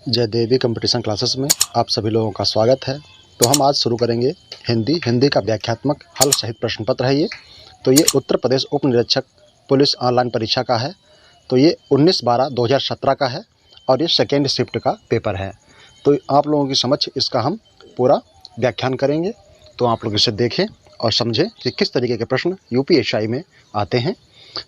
जय देवी competition classes में आप सभी लोगों का स्वागत है। तो हम आज शुरू करेंगे हिंदी का व्याख्यात्मक हल सहित प्रश्न पत्र है ये। तो ये उत्तर प्रदेश उप निरीक्षक पुलिस ऑनलाइन परीक्षा का है। तो ये 19/12/2017 का है और ये सेकेंड शिफ्ट का पेपर है। तो आप लोगों की समझ इसका हम पूरा व्याख्यान करेंगे। तो आप लोग इसे देखें और समझें कि किस तरीके के प्रश्न यूपीएससी में आते हैं।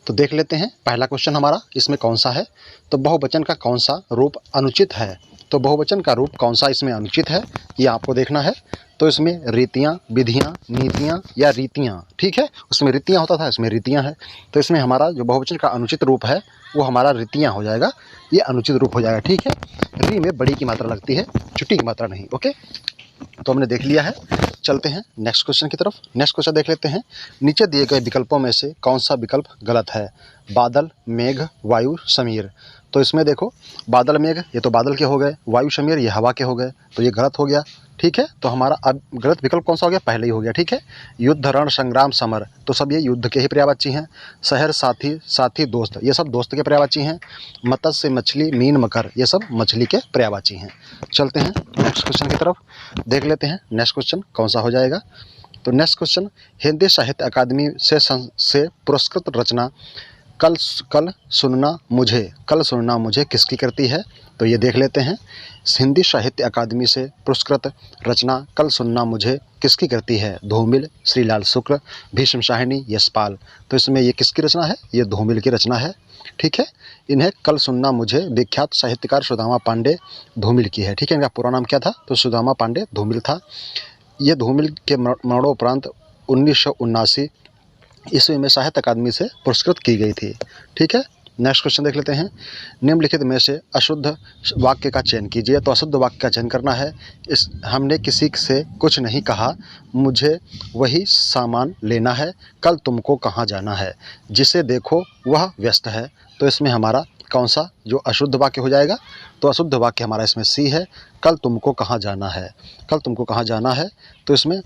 तो देख लेते हैं पहला क्वेश्चन हमारा इसमें कौन सा है। तो बहुवचन का कौन सा रूप अनुचित है। तो बहुवचन का रूप कौन सा इसमें अनुचित है ये आपको देखना है। तो इसमें रीतियाँ, विधियाँ, नीतियाँ या रीतियाँ, ठीक है। उसमें रीतियाँ होता था, इसमें रीतियाँ है। तो इसमें हमारा जो बहुवचन का अनुचित रूप है वो हमारा रीतियाँ हो जाएगा, ये अनुचित रूप हो जाएगा, ठीक है। री में बड़ी की मात्रा लगती है, छुट्टी की मात्रा नहीं। ओके, तो हमने देख लिया है। चलते हैं नेक्स्ट क्वेश्चन की तरफ। नेक्स्ट क्वेश्चन देख लेते हैं। नीचे दिए गए विकल्पों में से कौन सा विकल्प गलत है। बादल, मेघ, वायु, समीर। तो इसमें देखो बादल, मेघ ये तो बादल के हो गए, वायु, समीर ये हवा के हो गए, तो ये गलत हो गया, ठीक है। तो हमारा अब गलत विकल्प कौन सा हो गया, पहले ही हो गया, ठीक है। युद्ध, रण, संग्राम, समर, तो सब ये युद्ध के ही पर्यायवाची हैं। शहर, साथी, साथी, दोस्त, ये सब दोस्त के पर्यायवाची हैं। मत्स्य, मछली, मीन, मकर, ये सब मछली के पर्यायवाची हैं। चलते हैं नेक्स्ट क्वेश्चन की तरफ, देख लेते हैं नेक्स्ट क्वेश्चन कौन सा हो जाएगा। तो नेक्स्ट क्वेश्चन, हिंदी साहित्य अकादमी से पुरस्कृत रचना कल सुनना मुझे किसकी कृति है। तो ये देख लेते हैं। हिंदी साहित्य अकादमी से पुरस्कृत रचना कल सुनना मुझे किसकी कृति है। धूमिल, श्रीलाल शुक्ल, भीष्म शाहिनी, यशपाल। तो इसमें ये किसकी रचना है, ये धूमिल की रचना है, ठीक है। इन्हें कल सुनना मुझे विख्यात साहित्यकार सुदामा पांडे धूमिल की है, ठीक है। इनका पूरा नाम क्या था, तो सुदामा पांडे धूमिल था। ये धूमिल के मरणोपरांत 1979 ईस्वी में साहित्य अकादमी से पुरस्कृत की गई थी, ठीक है। नेक्स्ट क्वेश्चन देख लेते हैं। निम्नलिखित में से अशुद्ध वाक्य का चयन कीजिए। तो अशुद्ध वाक्य का चयन करना है। हमने किसी से कुछ नहीं कहा, मुझे वही सामान लेना है, कल तुमको कहाँ जाना है, जिसे देखो वह व्यस्त है। तो इसमें हमारा कौन सा जो अशुद्ध वाक्य हो जाएगा, तो अशुद्ध वाक्य हमारा इसमें सी है, कल तुमको कहाँ जाना है, कल तुमको कहाँ जाना है। तो इसमें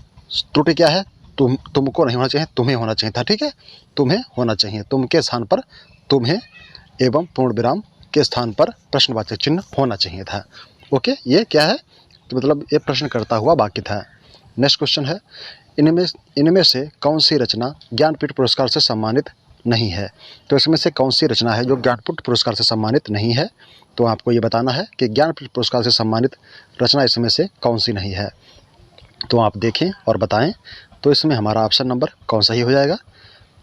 त्रुटि क्या है, तुमको नहीं होना चाहिए, तुम्हें होना चाहिए था, ठीक है। तुम्हें होना चाहिए, तुम के स्थान पर तुम्हें एवं पूर्ण विराम के स्थान पर प्रश्नवाचक चिन्ह होना चाहिए था। ओके, ये क्या है, तो मतलब ये प्रश्नकर्ता हुआ वाक्य था। नेक्स्ट क्वेश्चन है, इनमें से कौन सी रचना ज्ञानपीठ पुरस्कार से सम्मानित नहीं है। तो इसमें से कौन सी रचना है जो ज्ञानपीठ पुरस्कार से सम्मानित नहीं है। तो आपको ये बताना है कि ज्ञानपीठ पुरस्कार से सम्मानित रचना इसमें से कौन सी नहीं है। तो आप देखें और बताएं। तो इसमें हमारा ऑप्शन नंबर कौन सा ही हो जाएगा।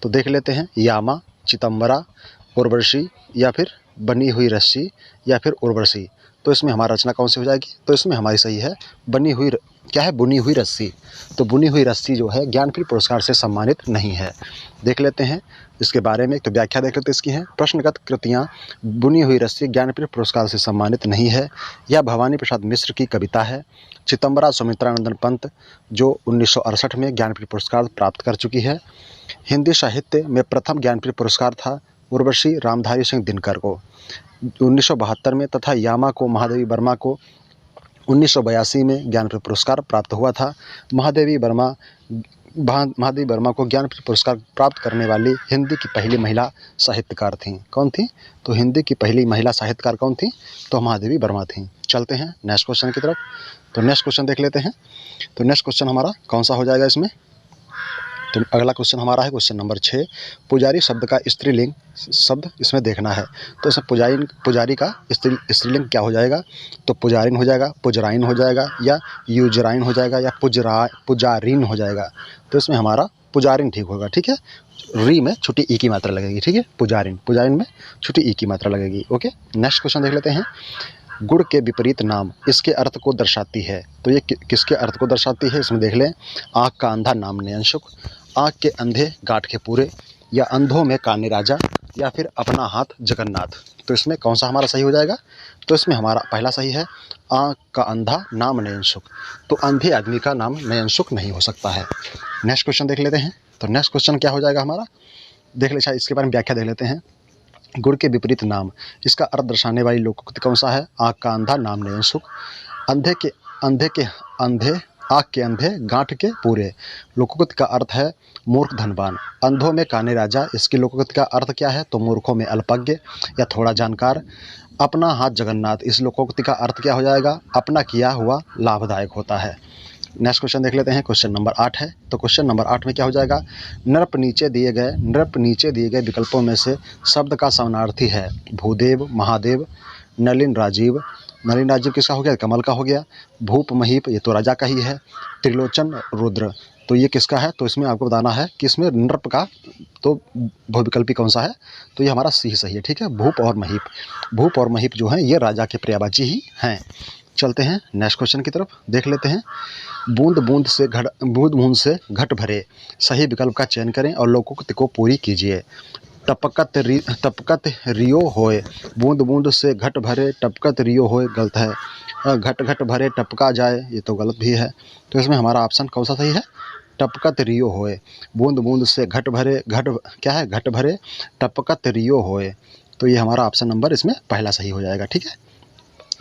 तो देख लेते हैं, यामा, चितंबरा, उर्वशी या फिर बनी हुई रस्सी या फिर उर्वशी। तो इसमें हमारा रचना कौन सी हो जाएगी, तो इसमें हमारी सही है बनी हुई, क्या है, बुनी हुई रस्सी। तो बुनी हुई रस्सी जो है ज्ञानपीठ पुरस्कार से सम्मानित नहीं है। देख लेते हैं इसके बारे में, तो व्याख्या देख लेते हैं इसकी है। प्रश्नगत कृतियाँ, बुनी हुई रस्सी ज्ञानपीठ पुरस्कार से सम्मानित नहीं है। यह भवानी प्रसाद मिश्र की कविता है। चितंबरा सुमित्रानंदन पंत जो 1968 में ज्ञानपीठ पुरस्कार प्राप्त कर चुकी है। हिंदी साहित्य में प्रथम ज्ञानपीठ पुरस्कार था उर्वशी रामधारी सिंह दिनकर को 1972 में, तथा यामा को महादेवी वर्मा को 1982 में ज्ञानपीठ पुरस्कार प्राप्त हुआ था। महादेवी वर्मा को ज्ञानपीठ पुरस्कार प्राप्त करने वाली हिंदी की पहली महिला साहित्यकार थीं। कौन थी, तो हिंदी की पहली महिला साहित्यकार कौन थी, तो महादेवी वर्मा थीं। चलते हैं नेक्स्ट क्वेश्चन की तरफ। तो नेक्स्ट क्वेश्चन देख लेते हैं। तो नेक्स्ट क्वेश्चन हमारा कौन सा हो जाएगा इसमें। तो अगला क्वेश्चन हमारा है क्वेश्चन नंबर 6। पुजारी शब्द का स्त्रीलिंग शब्द इसमें देखना है। तो इसमें पुजारी का स्त्रीलिंग क्या हो जाएगा, तो पुजारिन हो जाएगा, पुजराइन हो जाएगा, या यूजराइन हो जाएगा, या पुजारिन हो जाएगा। तो इसमें हमारा पुजारिन ठीक होगा, ठीक है। री में छोटी ई की मात्रा लगेगी, ठीक है। पुजारिन में छोटी ई की मात्रा लगेगी। ओके, नेक्स्ट क्वेश्चन देख लेते हैं। गुड़ के विपरीत नाम इसके अर्थ को दर्शाती है। तो ये किसके अर्थ को दर्शाती है, इसमें देख लें। आँख का अंधा नाम नयनसुख, आँख के अंधे गांठ के पूरे, या अंधों में काने राजा, या फिर अपना हाथ जगन्नाथ। तो इसमें कौन सा हमारा सही हो जाएगा, तो इसमें हमारा पहला सही है, आँख का अंधा नाम नयनसुख। तो अंधे आदमी का नाम नयनसुख नहीं हो सकता है। नेक्स्ट क्वेश्चन देख लेते हैं। तो नेक्स्ट क्वेश्चन क्या हो जाएगा हमारा, देख ले, इसके बारे में व्याख्या देख लेते हैं। गुड़ के विपरीत नाम इसका अर्थ दर्शाने वाली लोकोक्ति कौन सा है, आँख का अंधा नाम नयनसुख। अंधे आँख के अंधे गांठ के पूरे, लोकोक्ति का अर्थ है मूर्ख धनवान। अंधों में काने राजा, इसकी लोकोक्ति का अर्थ क्या है, तो मूर्खों में अल्पज्ञ या थोड़ा जानकार। अपना हाथ जगन्नाथ, इस लोकोक्ति का अर्थ क्या हो जाएगा? अपना किया हुआ लाभदायक होता है। नेक्स्ट क्वेश्चन देख लेते हैं। क्वेश्चन नंबर 8 है। तो क्वेश्चन नंबर 8 में क्या हो जाएगा? नृप नीचे दिए गए विकल्पों में से शब्द का समानार्थी है। भूदेव, महादेव, नलिन राजीव। नलिन राजीव किसका हो गया? कमल का हो गया। भूप महीप, ये तो राजा का ही है। त्रिलोचन रुद्र, तो ये किसका है? तो इसमें आपको बताना है कि इसमें नृप का तो बहुविकल्पी कौन सा है? तो ये हमारा सी सही है। ठीक है, भूप और महीप। भूप और महीप जो हैं ये राजा के पर्यायवाची ही हैं। चलते हैं नेक्स्ट क्वेश्चन की तरफ, देख लेते हैं। बूंद बूंद से घट भरे, सही विकल्प का चयन करें और लोकोक्ति को पूरी कीजिए। टपकत रियो होए, बूंद बूंद से घट भरे टपकत रियो होए, गलत है। घट घट भरे टपका जाए, ये तो गलत भी है। तो इसमें हमारा ऑप्शन कौन सा सही है? टपकत रियो होए, बूंद बूंद से घट भरे, घट क्या है? घट भरे टपकत रियो होए। तो ये हमारा ऑप्शन नंबर इसमें पहला सही हो जाएगा। ठीक है,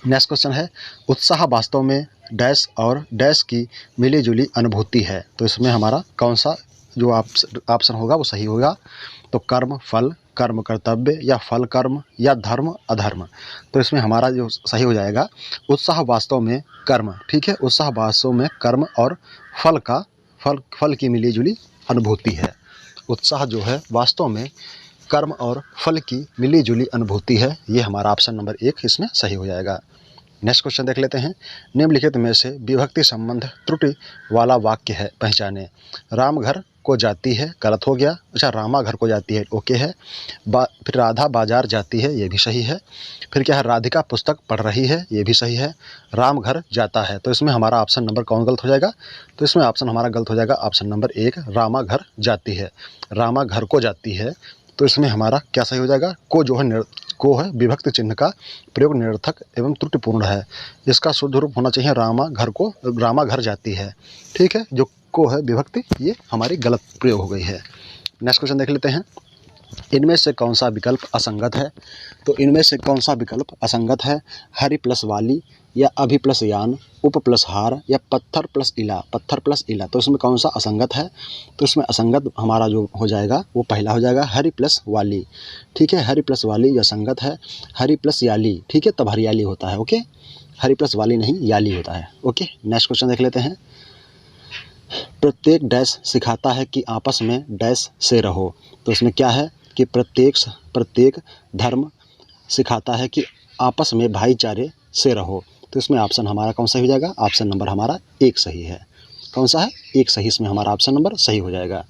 नेक्स्ट क्वेश्चन है। उत्साह वास्तव में डैश और डैश की मिलीजुली अनुभूति है। तो इसमें हमारा कौन सा जो ऑप्शन होगा वो सही होगा? तो कर्म फल, कर्म कर्तव्य, या फल कर्म, या धर्म अधर्म। तो इसमें हमारा जो सही हो जाएगा, उत्साह वास्तव में कर्म। ठीक है, उत्साह वास्तव में कर्म और फल की मिलीजुली अनुभूति है। उत्साह जो है वास्तव में कर्म और फल की मिलीजुली अनुभूति है। ये हमारा ऑप्शन नंबर 1 इसमें सही हो जाएगा। नेक्स्ट क्वेश्चन देख लेते हैं। निम्नलिखित में से विभक्ति संबंध त्रुटि वाला वाक्य है, पहचाने। राम घर को जाती है, गलत हो गया। अच्छा, रामा घर को जाती है, ओके है। फिर राधा बाजार जाती है, ये भी सही है। फिर क्या है? राधिका पुस्तक पढ़ रही है, ये भी सही है। राम घर जाता है, तो इसमें हमारा ऑप्शन नंबर कौन गलत हो जाएगा? तो इसमें ऑप्शन हमारा गलत हो जाएगा ऑप्शन नंबर 1, रामा घर जाती है। रामा घर को जाती है, तो इसमें हमारा क्या सही हो जाएगा? को है विभक्ति चिन्ह का प्रयोग निरर्थक एवं त्रुटिपूर्ण है। इसका शुद्ध रूप होना चाहिए रामा घर जाती है। ठीक है, जो को है विभक्ति, ये हमारी गलत प्रयोग हो गई है। नेक्स्ट क्वेश्चन देख लेते हैं। इनमें से कौन सा विकल्प असंगत है? तो इनमें से कौन सा विकल्प असंगत है? हरि प्लस वाली, या अभि प्लस यान, उप प्लस हार, या पत्थर प्लस इला। तो इसमें कौन सा असंगत है? तो इसमें असंगत हमारा जो हो जाएगा वो पहला हो जाएगा, हरि प्लस वाली। ठीक है, हरि प्लस वाली ये असंगत है। हरि प्लस याली, ठीक है, तब हरियाली होता है। ओके, हरि प्लस वाली नहीं, याली होता है। ओके, नेक्स्ट क्वेश्चन देख लेते हैं। प्रत्येक डैश सिखाता है कि आपस में डैश से रहो। तो इसमें क्या है कि प्रत्येक धर्म सिखाता है कि आपस में भाईचारे से रहो। तो इसमें ऑप्शन हमारा कौन सा हो जाएगा? ऑप्शन नंबर हमारा 1 सही है। कौन सा है? 1 सही, इसमें हमारा ऑप्शन नंबर सही हो जाएगा।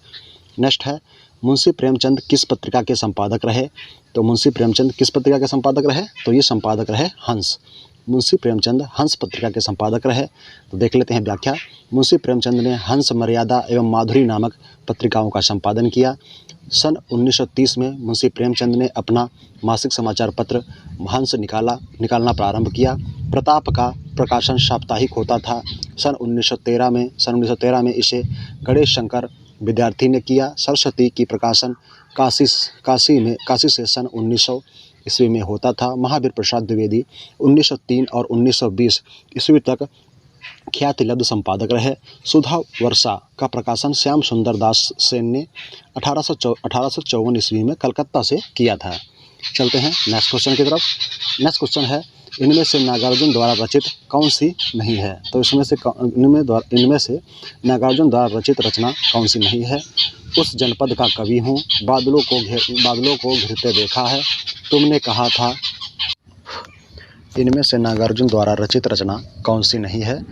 नेक्स्ट है, मुंशी प्रेमचंद किस पत्रिका के संपादक रहे? तो मुंशी प्रेमचंद किस पत्रिका के संपादक रहे? तो ये संपादक रहे हंस। मुंशी प्रेमचंद हंस पत्रिका के संपादक रहे। तो देख लेते हैं व्याख्या। मुंशी प्रेमचंद ने हंस, मर्यादा एवं माधुरी नामक पत्रिकाओं का संपादन किया। सन 1930 में मुंशी प्रेमचंद ने अपना मासिक समाचार पत्र हंस निकालना प्रारंभ किया। प्रताप का प्रकाशन साप्ताहिक होता था। सन 1913 में इसे गणेश शंकर विद्यार्थी ने किया। सरस्वती की प्रकाशन काशी से सन 1900 ईस्वी में होता था। महावीर प्रसाद द्विवेदी 1903 और 1920 ईस्वी तक ख्यातिलब्ध संपादक रहे। सुधा वर्षा का प्रकाशन श्याम सुंदर दास सेन ने 1854 ईस्वी में कलकत्ता से किया था। चलते हैं नेक्स्ट क्वेश्चन की तरफ। नेक्स्ट क्वेश्चन है, इनमें से नागार्जुन द्वारा रचित कौन सी नहीं है? तो इनमें से नागार्जुन द्वारा रचित रचना कौन सी नहीं है? उस जनपद का कवि हूँ, बादलों को घिरते देखा है, तुमने कहा था। इनमें से नागार्जुन द्वारा रचित रचना कौन सी नहीं है?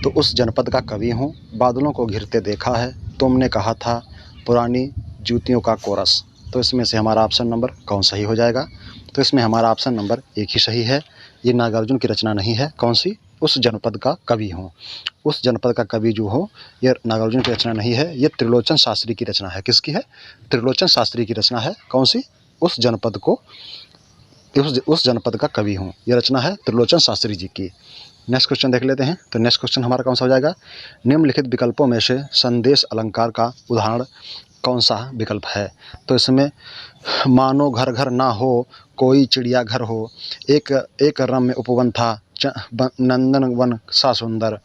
तो उस जनपद का कवि हूँ, बादलों को घिरते देखा है, तुमने कहा था, पुरानी जूतियों का कोरस। तो इसमें से हमारा ऑप्शन नंबर कौन सही हो जाएगा? तो इसमें हमारा ऑप्शन नंबर 1 ही सही है। ये नागार्जुन की रचना नहीं है। कौन सी? उस जनपद का कवि हूँ। उस जनपद का कवि जो हो, ये नागार्जुन की रचना नहीं है, ये त्रिलोचन शास्त्री की रचना है। किसकी है? त्रिलोचन शास्त्री की रचना है। कौन सी? उस जनपद का कवि हूँ, ये रचना है त्रिलोचन शास्त्री जी की। नेक्स्ट क्वेश्चन देख लेते हैं। तो नेक्स्ट क्वेश्चन हमारा कौन सा हो जाएगा? निम्नलिखित विकल्पों में से संदेश अलंकार का उदाहरण कौन सा विकल्प है? तो इसमें मानो घर घर ना हो, कोई चिड़िया घर हो, एक रम्य उपवन था, नंदन वन सा सुंदर,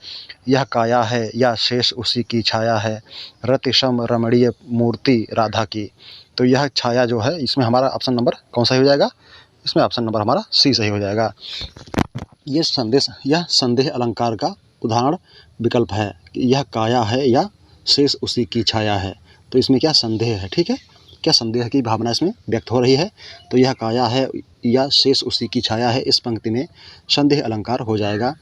यह काया है या शेष उसी की छाया है, रतिशम रमणीय मूर्ति राधा की। तो यह छाया जो है, इसमें हमारा ऑप्शन नंबर कौन सा हो जाएगा? इसमें ऑप्शन नंबर हमारा सी सही हो जाएगा। यह संदेह अलंकार का उदाहरण विकल्प है। यह काया है या शेष उसी की छाया है। तो इसमें क्या संदेह है, ठीक है, क्या संदेह की भावना इसमें व्यक्त हो रही है। तो यह काया है या शेष उसी की छाया है, इस पंक्ति में संदेह अलंकार हो जाएगा।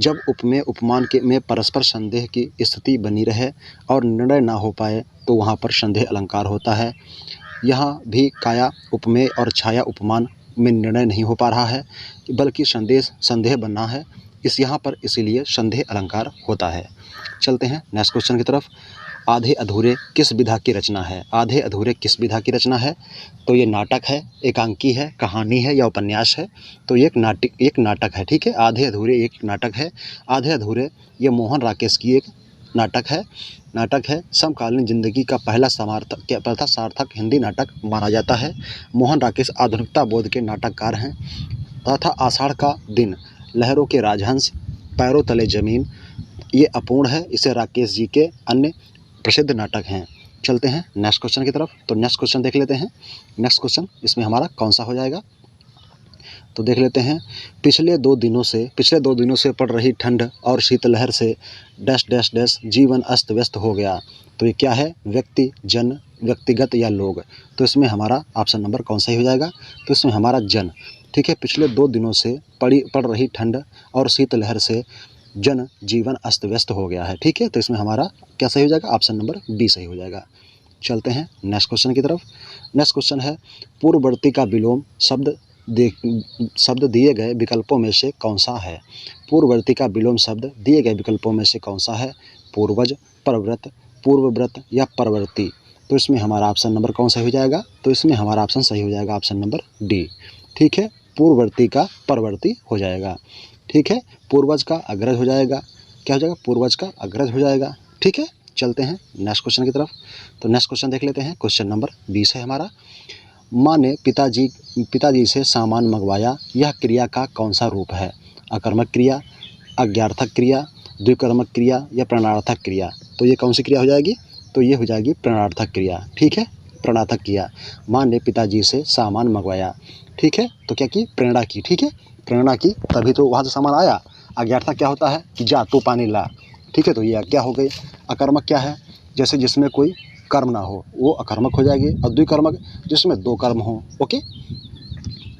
जब उपमेय उपमान के में परस्पर संदेह की स्थिति बनी रहे और निर्णय ना हो पाए तो वहाँ पर संदेह अलंकार होता है। यहाँ भी काया उपमेय और छाया उपमान में निर्णय नहीं हो पा रहा है, बल्कि संदेह बनना है यहाँ पर, इसीलिए संदेह अलंकार होता है। चलते हैं नेक्स्ट क्वेश्चन की तरफ। आधे अधूरे किस विधा की रचना है। आधे अधूरे किस विधा की रचना है। तो ये नाटक है, एकांकी है, कहानी है या उपन्यास है। तो ये एक नाटक है, ठीक है। आधे अधूरे एक नाटक है। आधे अधूरे ये मोहन राकेश की एक नाटक है। समकालीन जिंदगी का पहला सार्थक हिंदी नाटक माना जाता है। मोहन राकेश आधुनिकता बोध के नाटककार हैं तथा आषाढ़ का दिन, लहरों के राजहंस, पैरों तले जमीन ये अपूर्ण है। इसे राकेश जी के अन्य प्रसिद्ध नाटक हैं। चलते हैं नेक्स्ट क्वेश्चन की तरफ। तो नेक्स्ट क्वेश्चन देख लेते हैं। नेक्स्ट क्वेश्चन इसमें हमारा कौन सा हो जाएगा, तो देख लेते हैं। पिछले दो दिनों से पड़ रही ठंड और शीतलहर से डैश डैश डैश जीवन अस्त व्यस्त हो गया। तो ये क्या है, व्यक्ति, जन, व्यक्तिगत या लोग। तो इसमें हमारा ऑप्शन नंबर कौन सा ही हो जाएगा। तो इसमें हमारा जन, ठीक है। पिछले 2 दिनों से पड़ रही ठंड और शीतलहर से जन जीवन अस्त व्यस्त हो गया है, ठीक है। तो इसमें हमारा क्या सही हो जाएगा, ऑप्शन नंबर बी सही हो जाएगा। चलते हैं नेक्स्ट क्वेश्चन की तरफ। नेक्स्ट क्वेश्चन है, पूर्ववर्ती का विलोम शब्द दिए गए विकल्पों में से कौन सा है। पूर्ववर्ती का विलोम शब्द दिए गए विकल्पों में से कौन सा है। पूर्वज, परव्रत, पूर्वव्रत या परवर्ती। तो इसमें हमारा ऑप्शन नंबर कौन सा हो जाएगा। तो इसमें हमारा ऑप्शन सही हो जाएगा, ऑप्शन नंबर डी, ठीक है। पूर्ववर्ती का परवर्ती हो जाएगा, ठीक है। पूर्वज का अग्रज हो जाएगा, क्या हो जाएगा, पूर्वज का अग्रज हो जाएगा, ठीक है। चलते हैं नेक्स्ट क्वेश्चन की तरफ। तो नेक्स्ट क्वेश्चन देख लेते हैं। क्वेश्चन नंबर 20 है हमारा। माँ ने पिताजी से सामान मंगवाया, यह क्रिया का कौन सा रूप है। अकर्मक क्रिया, अज्ञार्थक क्रिया, द्विकर्मक क्रिया या प्रणयार्थक क्रिया। तो ये कौन सी क्रिया हो जाएगी। तो ये हो जाएगी प्रणयार्थक क्रिया, ठीक है। प्रणयार्थक क्रिया, माँ ने पिताजी से सामान मंगवाया, ठीक है। तो क्या की, प्रेरणा की, ठीक है। प्रेरणा की, तभी तो वहाँ से सामान आया। अज्ञार्थक क्या होता है कि जा तू पानी ला, ठीक है। तो ये क्या हो गई। अकर्मक क्या है, जैसे जिसमें कोई कर्म ना हो, वो अकर्मक हो जाएगी। और द्विकर्मक जिसमें 2 कर्म हो, ओके।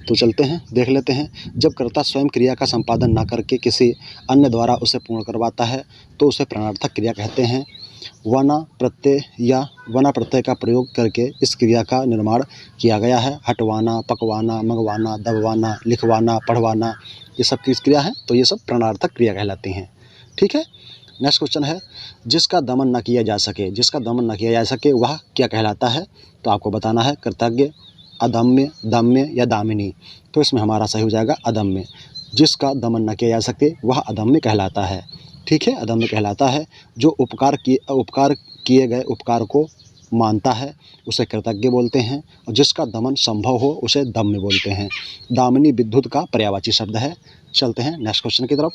तो चलते हैं, देख लेते हैं। जब कर्ता स्वयं क्रिया का संपादन ना करके किसी अन्य द्वारा उसे पूर्ण करवाता है तो उसे प्रणयार्थक क्रिया कहते हैं। वना प्रत्यय का प्रयोग करके इस क्रिया का निर्माण किया गया है। हटवाना, पकवाना, मंगवाना, दबवाना, लिखवाना, पढ़वाना, ये सब किस क्रिया है। तो ये सब प्रणयार्थक क्रिया कहलाती हैं, ठीक है। नेक्स्ट क्वेश्चन है, जिसका दमन न किया जा सके वह क्या कहलाता है। तो आपको बताना है, कृतज्ञ, अदम्य, दम्य या दामिनी। तो इसमें हमारा सही हो जाएगा अदम्य। जिसका दमन न किया जा सके वह अदम्य कहलाता है, ठीक है। अदम्य कहलाता है। जो उपकार किए गए उपकार को मानता है उसे कृतज्ञ बोलते हैं, और जिसका दमन संभव हो उसे दम्य बोलते हैं। दामिनी विद्युत का पर्यायवाची शब्द है। चलते हैं नेक्स्ट क्वेश्चन की तरफ।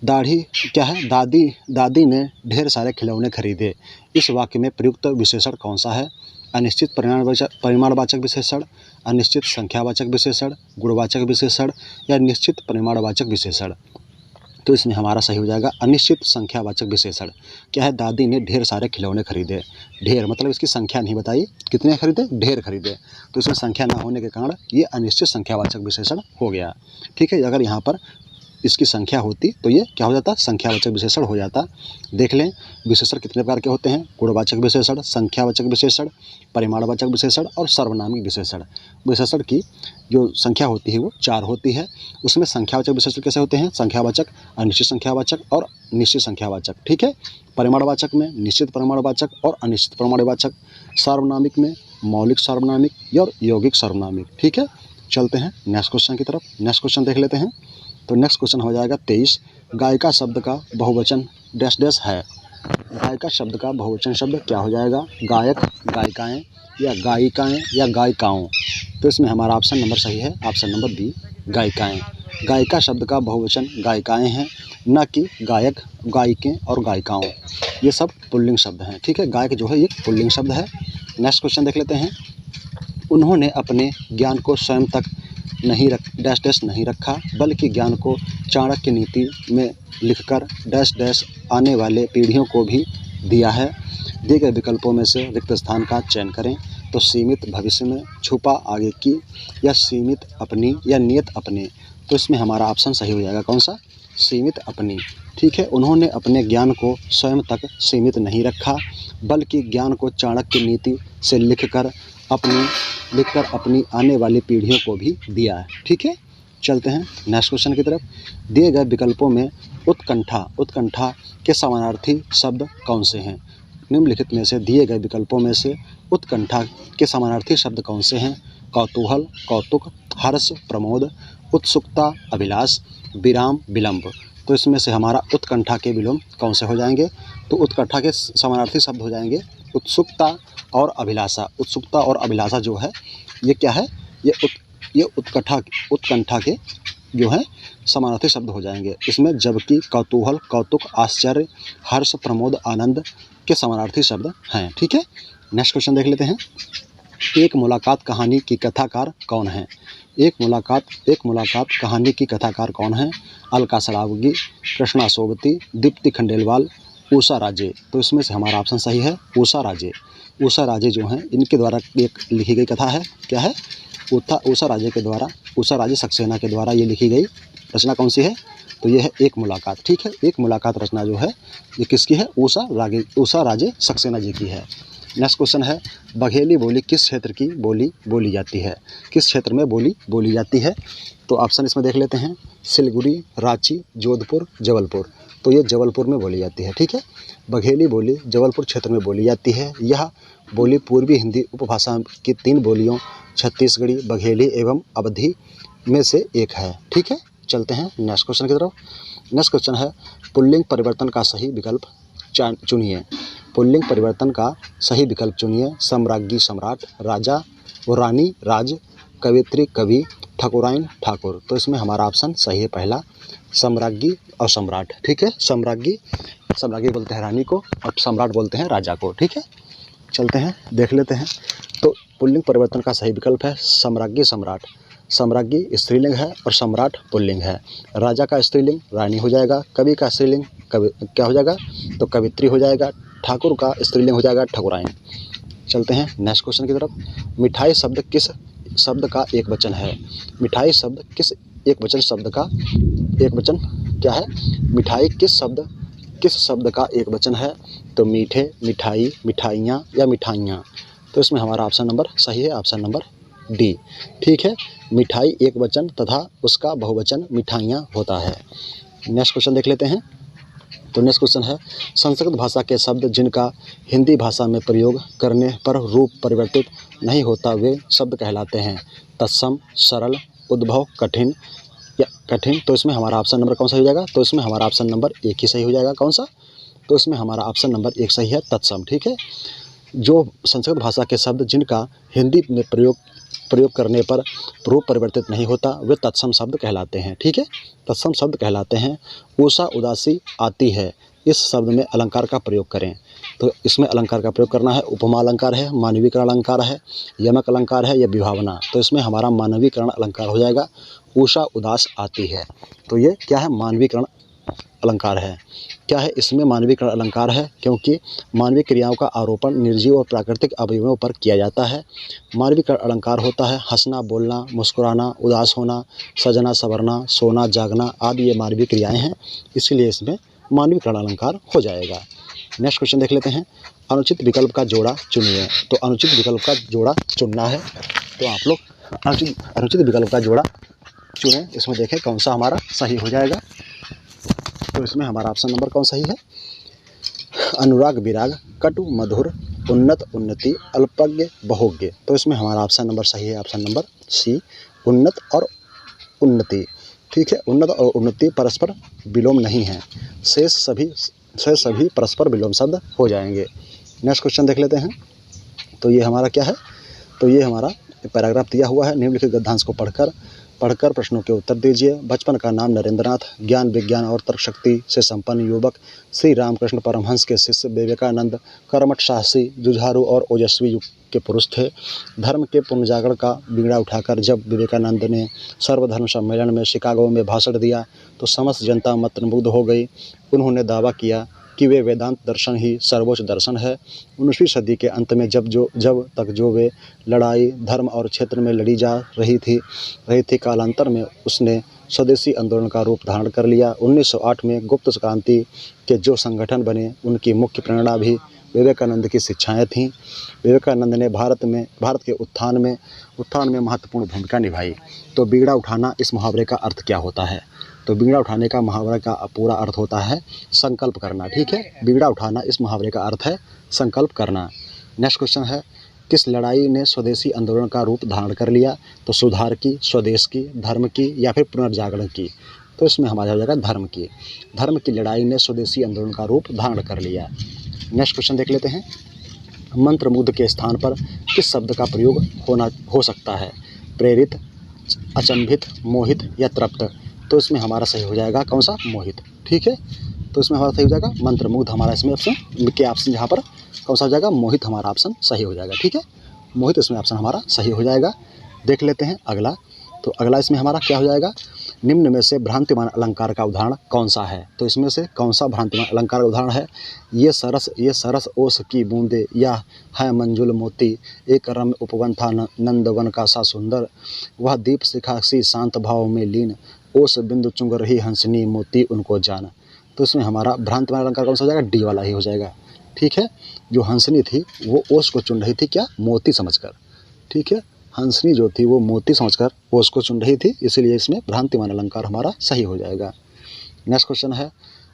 दाढ़ी क्या है, दादी ने ढेर सारे खिलौने खरीदे। इस वाक्य में प्रयुक्त विशेषण कौन सा है। अनिश्चित परिमाणवाचक विशेषण, अनिश्चित संख्यावाचक विशेषण, गुणवाचक विशेषण या निश्चित परिमाणवाचक विशेषण। तो इसमें हमारा सही हो जाएगा अनिश्चित संख्यावाचक विशेषण। क्या है, दादी ने ढेर सारे खिलौने खरीदे। ढेर मतलब इसकी संख्या नहीं बताई, कितने खरीदे, ढेर खरीदे। तो इसमें संख्या ना होने के कारण ये अनिश्चित संख्यावाचक विशेषण हो गया, ठीक है। अगर यहाँ पर इसकी संख्या होती तो ये क्या हो जाता, संख्यावाचक विशेषण हो जाता। देख लें विशेषण कितने प्रकार के होते हैं। गुणवाचक विशेषण, संख्यावाचक विशेषण, परिमाणवाचक विशेषण और सर्वनामिक विशेषण। विशेषण की जो संख्या होती है वो 4 होती है। उसमें संख्यावाचक विशेषण कैसे होते हैं, संख्यावाचक, अनिश्चित संख्यावाचक और निश्चित संख्यावाचक, ठीक है। परिमाणवाचक में निश्चित परिमाणवाचक और अनिश्चित परिमाणवाचक। सार्वनामिक में मौलिक सार्वनामिक और यौगिक सार्वनामिक, ठीक है। चलते हैं नेक्स्ट क्वेश्चन की तरफ। नेक्स्ट क्वेश्चन देख लेते हैं। तो नेक्स्ट क्वेश्चन हो जाएगा 23। गायिका शब्द का बहुवचन डैश डैश है। गायिका शब्द का बहुवचन शब्द क्या हो जाएगा, गायक, गायिकाएं या गायिकाएं या गायिकाओं। तो इसमें हमारा ऑप्शन नंबर सही है, ऑप्शन नंबर बी, गायिकाएं। गायिका शब्द का बहुवचन गायिकाएं हैं, न कि गायक, गायिकें और गायिकाओं। ये सब पुल्लिंग शब्द हैं, ठीक है। गायक जो है ये पुल्लिंग शब्द है। नेक्स्ट क्वेश्चन देख लेते हैं। उन्होंने अपने ज्ञान को स्वयं तक डैश डैश नहीं रखा, बल्कि ज्ञान को चाणक्य नीति में लिखकर डैश डैश आने वाले पीढ़ियों को भी दिया है। दिए गए विकल्पों में से रिक्त स्थान का चयन करें। तो सीमित भविष्य में, छुपा आगे की, या सीमित अपनी, या नियत अपने। तो इसमें हमारा ऑप्शन सही हो जाएगा कौन सा? सीमित अपनी। ठीक है, उन्होंने अपने ज्ञान को स्वयं तक सीमित नहीं रखा, बल्कि ज्ञान को चाणक्य नीति से लिखकर अपनी आने वाली पीढ़ियों को भी दिया है। ठीक है, चलते हैं नेक्स्ट क्वेश्चन की तरफ। दिए गए विकल्पों में उत्कंठा के समानार्थी शब्द कौन से हैं? निम्नलिखित में से दिए गए विकल्पों में से उत्कंठा के समानार्थी शब्द कौन से हैं? कौतूहल, कौतुक, हर्ष, प्रमोद, उत्सुकता, अभिलाष, विराम, विलंब। तो इसमें से हमारा उत्कंठा के विलोम कौन से हो जाएंगे? तो उत्कंठा के समानार्थी शब्द हो जाएंगे उत्सुकता और अभिलाषा। उत्सुकता और अभिलाषा जो है ये क्या है? ये उत्कंठा के जो है समानार्थी शब्द हो जाएंगे इसमें, जबकि कौतूहल, कौतुक, आश्चर्य, हर्ष, प्रमोद, आनंद के समानार्थी शब्द हैं। ठीक है, नेक्स्ट क्वेश्चन देख लेते हैं। एक मुलाकात कहानी की कथाकार कौन है? एक मुलाकात कहानी की कथाकार कौन है? अलका सरावगी, कृष्णा सोबती, दीप्ति खंडेलवाल, उषा राजे। तो इसमें से हमारा ऑप्शन सही है उषा राजे। उषा राजे जो हैं इनके द्वारा एक लिखी गई कथा है। क्या है? उषा राजे सक्सेना के द्वारा ये लिखी गई रचना कौन सी है? तो ये है एक मुलाकात। ठीक है, एक मुलाकात रचना जो है ये किसकी है? उषा राजे सक्सेना जी की है। नेक्स्ट क्वेश्चन है, बघेली बोली किस क्षेत्र की बोली बोली जाती है? किस क्षेत्र में बोली बोली जाती है? तो ऑप्शन इसमें देख लेते हैं। सिलीगुड़ी, रांची, जोधपुर, जबलपुर। तो ये जबलपुर में बोली जाती है। ठीक है, बघेली बोली जबलपुर क्षेत्र में बोली जाती है। यह बोली पूर्वी हिंदी उपभाषा की 3 बोलियों छत्तीसगढ़ी, बघेली एवं अवधी में से एक है। ठीक है, चलते हैं नेक्स्ट क्वेश्चन की तरफ। नेक्स्ट क्वेश्चन है, पुल्लिंग परिवर्तन का सही विकल्प चुनिए। पुल्लिंग परिवर्तन का सही विकल्प चुनिए। सम्राज्ञी सम्राट, राजा व रानी राज, कवित्री कवि, ठाकुराइन ठाकुर। तो इसमें हमारा ऑप्शन सही है पहला, सम्राज्ञी और सम्राट। ठीक है, सम्राज्ञी बोलते हैं रानी को और सम्राट बोलते हैं राजा को। ठीक है, चलते हैं देख लेते हैं। तो पुल्लिंग परिवर्तन का सही विकल्प है सम्राज्ञी सम्राट। सम्राज्ञी स्त्रीलिंग है और सम्राट पुल्लिंग है। राजा का स्त्रीलिंग रानी हो जाएगा, कवि का स्त्रीलिंग क्या हो जाएगा? तो कवित्री हो जाएगा। ठाकुर का स्त्रीलिंग हो जाएगा ठाकुराइन। चलते हैं नेक्स्ट क्वेश्चन की तरफ। मिठाई शब्द किस शब्द का एक वचन है? मिठाई शब्द किस एक वचन शब्द का एक वचन क्या है? मिठाई किस शब्द का एक वचन है? तो मीठे, मिठाई, मिठाइयाँ या मिठाइयाँ। तो इसमें हमारा ऑप्शन नंबर सही है, ऑप्शन नंबर डी। ठीक है, मिठाई एक वचन तथा उसका बहुवचन मिठाइयाँ होता है। नेक्स्ट क्वेश्चन देख लेते हैं। तो नेक्स्ट क्वेश्चन है, संस्कृत भाषा के शब्द जिनका हिंदी भाषा में प्रयोग करने पर रूप परिवर्तित नहीं होता वे शब्द कहलाते हैं? तत्सम, सरल, उद्भव, कठिन या कठिन। तो इसमें हमारा ऑप्शन नंबर कौन सा हो जाएगा? तो इसमें हमारा ऑप्शन नंबर 1 ही सही हो जाएगा। कौन सा? तो इसमें हमारा ऑप्शन नंबर 1 सही है, तत्सम। ठीक है, जो संस्कृत भाषा के शब्द जिनका हिंदी में प्रयोग करने पर रूप परिवर्तित नहीं होता वे तत्सम शब्द कहलाते हैं। ठीक है, तत्सम शब्द कहलाते हैं। उषा उदासी आती है, इस शब्द में अलंकार का प्रयोग करें। तो इसमें अलंकार का प्रयोग करना है। उपमा अलंकार है, मानवीकरण अलंकार है, यमक अलंकार है या विभावना। तो इसमें हमारा मानवीकरण अलंकार हो जाएगा। उषा उदास आती है, तो ये क्या है? मानवीकरण अलंकार है। क्या है? इसमें मानवीकरण अलंकार है क्योंकि मानवीय क्रियाओं का आरोपण निर्जीव और प्राकृतिक अवयवों पर किया जाता है। मानवीकरण अलंकार होता है हंसना, बोलना, मुस्कुराना, उदास होना, सजना, संवरना, सोना, जागना आदि ये मानवीय क्रियाएं हैं, इसलिए इसमें मानवीकरण अलंकार हो जाएगा। नेक्स्ट क्वेश्चन देख लेते हैं। अनुचित विकल्प का जोड़ा चुनिए। तो अनुचित विकल्प का जोड़ा चुनना है, तो आप लोग अनुचित विकल्प का जोड़ा चुनें। इसमें देखें कौन सा हमारा सही हो जाएगा। तो इसमें हमारा ऑप्शन नंबर कौन सही है? अनुराग विराग, कटु मधुर, उन्नत उन्नति, अल्पज्ञ बहुज्ञ। तो इसमें हमारा ऑप्शन नंबर सही है, ऑप्शन नंबर सी, उन्नत और उन्नति। ठीक है, उन्नत और उन्नति परस्पर विलोम नहीं है, शेष सभी परस्पर विलोम शब्द हो जाएंगे। नेक्स्ट क्वेश्चन देख लेते हैं। तो ये हमारा क्या है? तो ये हमारा पैराग्राफ दिया हुआ है। निम्नलिखित गद्यांश को पढ़कर प्रश्नों के उत्तर दीजिए। बचपन का नाम नरेंद्रनाथ, ज्ञान विज्ञान और तर्क शक्ति से संपन्न युवक, श्री रामकृष्ण परमहंस के शिष्य विवेकानंद, कर्मठ साहसी, जुझारू और ओजस्वी युग के पुरुष थे। धर्म के पुनर्जागरण का बीड़ा उठाकर जब विवेकानंद ने सर्वधर्म सम्मेलन में शिकागो में भाषण दिया तो समस्त जनता मंत्रमुग्ध हो गई। उन्होंने दावा किया कि वे वेदांत दर्शन ही सर्वोच्च दर्शन है। 19वीं सदी के अंत में जब तक जो वे लड़ाई धर्म और क्षेत्र में लड़ी जा रही थी कालांतर में उसने स्वदेशी आंदोलन का रूप धारण कर लिया। 1908 में गुप्त क्रांति के जो संगठन बने उनकी मुख्य प्रेरणा भी विवेकानंद की शिक्षाएं थीं। विवेकानंद ने भारत के उत्थान में महत्वपूर्ण भूमिका निभाई। तो बीड़ा उठाना, इस मुहावरे का अर्थ क्या होता है? तो बीड़ा उठाने का मुहावरे का पूरा अर्थ होता है संकल्प करना। ठीक है, बीड़ा उठाना इस मुहावरे का अर्थ है संकल्प करना। नेक्स्ट क्वेश्चन है, किस लड़ाई ने स्वदेशी आंदोलन का रूप धारण कर लिया? तो सुधार की, स्वदेश की, धर्म की या फिर पुनर्जागरण की? तो इसमें हमारा हो जाएगा धर्म की। धर्म की लड़ाई ने स्वदेशी आंदोलन का रूप धारण कर लिया। नेक्स्ट क्वेश्चन देख लेते हैं, मंत्रमुग्ध के स्थान पर किस शब्द का प्रयोग हो सकता है? प्रेरित, अचंभित, मोहित या तृप्त? तो इसमें हमारा सही हो जाएगा कौन सा? मोहित। ठीक है, तो इसमें हमारा सही हो जाएगा मंत्रमुग्ध। हमारा इसमें ऑप्शन के ऑप्शन यहाँ पर कौन सा हो जाएगा? मोहित हमारा ऑप्शन सही हो जाएगा। ठीक है, मोहित इसमें ऑप्शन हमारा सही हो जाएगा। देख लेते हैं अगला। तो अगला इसमें हमारा क्या हो जाएगा? निम्न में से भ्रांतिमान अलंकार का उदाहरण कौन सा है? तो इसमें से कौन सा भ्रांतिमान अलंकार का उदाहरण है? ये सरस ओस की बूंदे, या है मंजुल मोती, एक रम्य उपवन था नंदवन का सा सुंदर, वह दीप शिखा सी शांत भाव में लीन, ओस बिंदु चुंग रही हंसनी मोती उनको जान। तो इसमें हमारा भ्रांतिमान अलंकार कौन सा हो जाएगा? डी वाला ही हो जाएगा। ठीक है, जो हंसनी थी वो ओस को चुन रही थी क्या? मोती समझकर। ठीक है, हंसनी जो थी वो मोती समझकर ओस को चुन रही थी, इसीलिए इसमें भ्रांतिमान अलंकार हमारा सही हो जाएगा। नेक्स्ट क्वेश्चन है,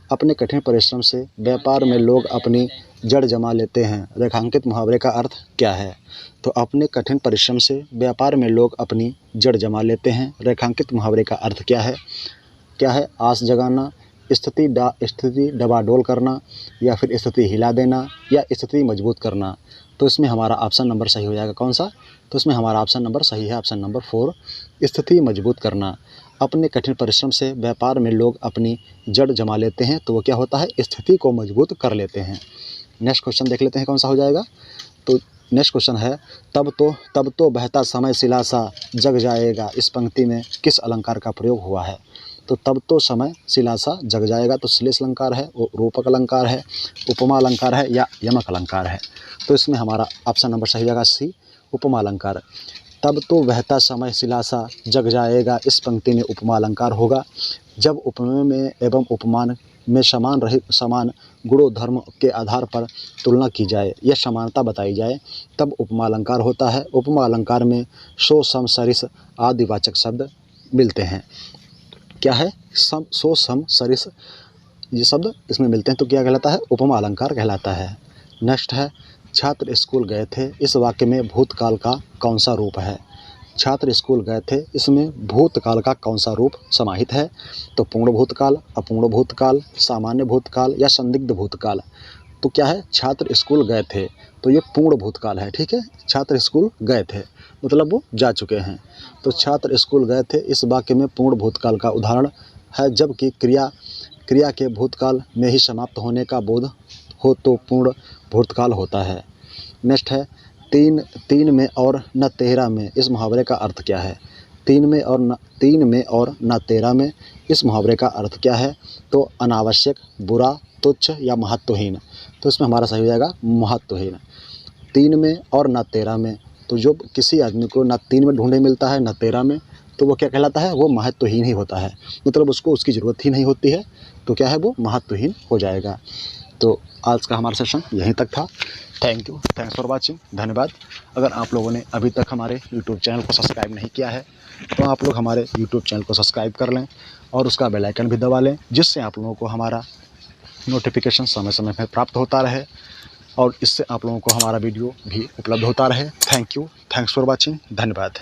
अपने कठिन परिश्रम से व्यापार में लोग अपनी जड़ जमा लेते हैं, रेखांकित मुहावरे का अर्थ क्या है? तो अपने कठिन परिश्रम से व्यापार में लोग अपनी जड़ जमा लेते हैं, रेखांकित मुहावरे का अर्थ क्या है? आस जगाना, स्थिति डबाडोल करना, या फिर स्थिति हिला देना, या स्थिति मजबूत करना? तो इसमें हमारा ऑप्शन नंबर सही हो जाएगा कौन सा? तो इसमें हमारा ऑप्शन नंबर सही है, ऑप्शन नंबर 4, स्थिति मजबूत करना। अपने कठिन परिश्रम से व्यापार में लोग अपनी जड़ जमा लेते हैं, तो वो क्या होता है? स्थिति को मजबूत कर लेते हैं। नेक्स्ट क्वेश्चन देख लेते हैं कौन सा हो जाएगा। तो नेक्स्ट क्वेश्चन है, तब तो बहता समय शिला सा जग जाएगा, इस पंक्ति में किस अलंकार का प्रयोग हुआ है? तो तब तो समय शिला सा जग जाएगा, तो श्लेष अलंकार है, रूपक अलंकार है, उपमा अलंकार है, या यमक अलंकार है? तो इसमें हमारा ऑप्शन नंबर सही जाएगा सी, उपमा अलंकार। तब तो बहता समय शिला सा जग जाएगा, इस पंक्ति में उपमा अलंकार होगा। जब उपमेय में एवं उपमान में समान गुणों धर्म के आधार पर तुलना की जाए या समानता बताई जाए तब उपमा अलंकार होता है। उपमा अलंकार में सो, सम, सरिस आदि वाचक शब्द मिलते हैं। क्या है? सो, सम, सरिस ये शब्द इसमें मिलते हैं, तो क्या कहलाता है? उपमा अलंकार कहलाता है। नेक्स्ट है, छात्र स्कूल गए थे, इस वाक्य में भूतकाल का कौन सा रूप है? छात्र स्कूल गए थे, इसमें भूतकाल का कौन सा रूप समाहित है? तो पूर्ण भूतकाल, अपूर्ण भूतकाल, सामान्य भूतकाल या संदिग्ध भूतकाल? तो क्या है? छात्र स्कूल गए थे, तो ये पूर्ण भूतकाल है। ठीक है, छात्र स्कूल गए थे मतलब वो जा चुके हैं। तो छात्र स्कूल गए थे इस वाक्य में पूर्ण भूतकाल का उदाहरण है, जबकि क्रिया के भूतकाल में ही समाप्त होने का बोध हो तो पूर्ण भूतकाल होता है। नेक्स्ट है, तीन में और न तेरह में, इस मुहावरे का अर्थ क्या है? तीन में और न तेरह में, इस मुहावरे का अर्थ क्या है? तो अनावश्यक, बुरा, तुच्छ या महत्वहीन? तो इसमें हमारा सही हो जाएगा महत्वहीन। 3 में और न 13 में, तो जो किसी आदमी को न 3 में ढूंढे मिलता है न 13 में, तो वो क्या कहलाता है? वो महत्वहीन ही होता है, मतलब उसको उसकी ज़रूरत ही नहीं होती है, तो क्या है? वो महत्वहीन हो जाएगा। तो आज का हमारा सेशन यहीं तक था। Thank you, thanks for watching, धन्यवाद। अगर आप लोगों ने अभी तक हमारे यूट्यूब चैनल को सब्सक्राइब नहीं किया है तो आप लोग हमारे यूट्यूब चैनल को सब्सक्राइब कर लें और उसका बेल आइकन भी दबा लें, जिससे आप लोगों को हमारा नोटिफिकेशन समय समय पर प्राप्त होता रहे और इससे आप लोगों को हमारा वीडियो भी उपलब्ध होता रहे। Thank you, thanks for watching, धन्यवाद।